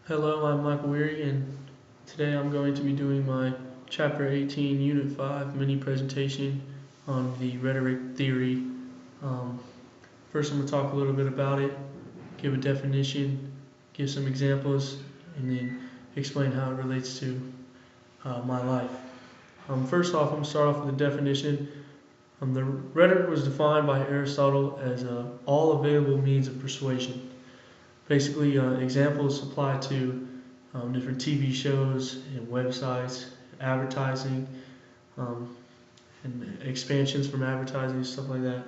Hello, I'm Michael Weary, and today I'm going to be doing my Chapter 18, Unit 5 mini presentation on the rhetoric theory. First, I'm going to talk a little bit about it, give a definition, give some examples, and then explain how it relates to my life. First off, I'm going to start off with the definition. The rhetoric was defined by Aristotle as all available means of persuasion. Basically, examples apply to different TV shows and websites, advertising, and expansions from advertising, stuff like that.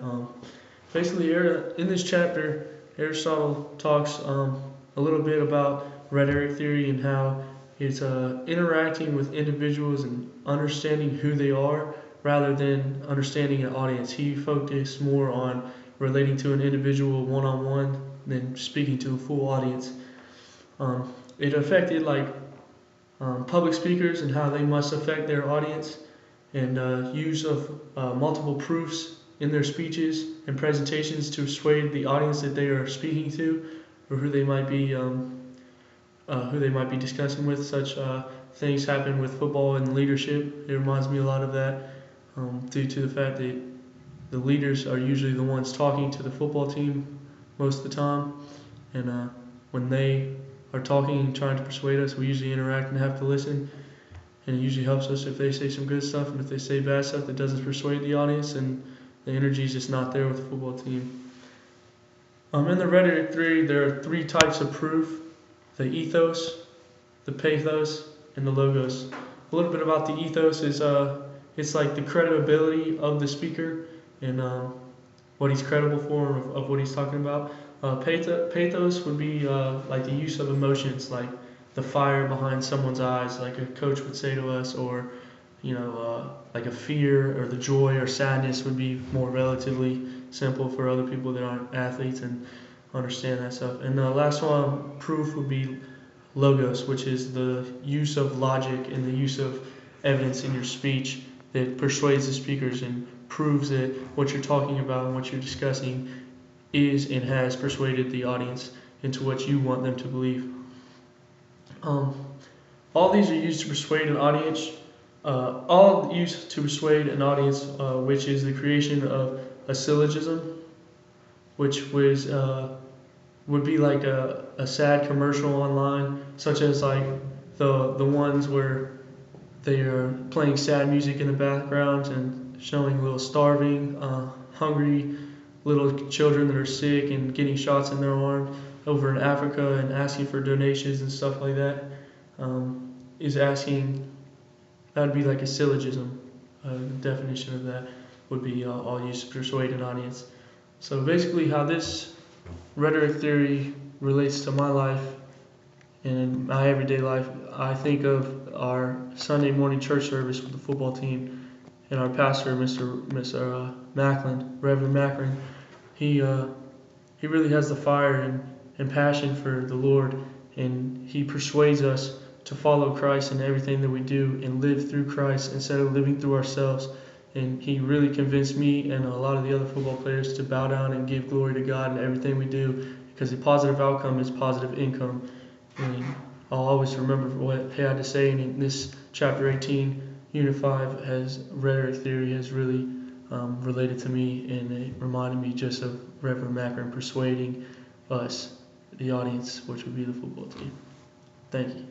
Basically, in this chapter, Aristotle talks a little bit about rhetoric theory and how it's interacting with individuals and understanding who they are rather than understanding an audience. He focused more on relating to an individual one-on-one than speaking to a full audience. It affected public speakers and how they must affect their audience, and use of multiple proofs in their speeches and presentations to persuade the audience that they are speaking to, or who they might be discussing with. Such things happen with football and leadership. It reminds me a lot of that, due to the fact that the leaders are usually the ones talking to the football team most of the time, and when they are talking and trying to persuade us, we usually interact and have to listen, and it usually helps us if they say some good stuff, and if they say bad stuff that doesn't persuade the audience, and the energy is just not there with the football team. In the rhetoric theory, there are three types of proof: the ethos, the pathos, and the logos. A little bit about the ethos is it's like the credibility of the speaker and what he's credible for, of what he's talking about. Pathos would be like the use of emotions, like the fire behind someone's eyes, like a coach would say to us, or like a fear, or the joy or sadness would be more relatively simple for other people that aren't athletes and understand that stuff. And the last one, proof, would be logos, which is the use of logic and the use of evidence in your speech that persuades the speakers and proves that what you're talking about and what you're discussing is and has persuaded the audience into what you want them to believe. All these are used to persuade an audience. All used to persuade an audience, which is the creation of a syllogism, which would be like a sad commercial online, such as like the ones where they are playing sad music in the background and showing little starving, hungry little children that are sick and getting shots in their arm over in Africa and asking for donations and stuff like that. That would be like a syllogism. The definition of that would be all used to persuade an audience. So basically how this rhetoric theory relates to my life and in my everyday life, I think of our Sunday morning church service with the football team, and our pastor, Mr. Macklin, Reverend Macklin. He really has the fire and passion for the Lord, and he persuades us to follow Christ in everything that we do and live through Christ instead of living through ourselves. And he really convinced me and a lot of the other football players to bow down and give glory to God in everything we do, because the positive outcome is positive income. And I'll always remember what he had to say. And in this chapter 18, Unit 5, has rhetoric theory has really related to me, and it reminded me just of Reverend Macklin persuading us, the audience, which would be the football team. Thank you.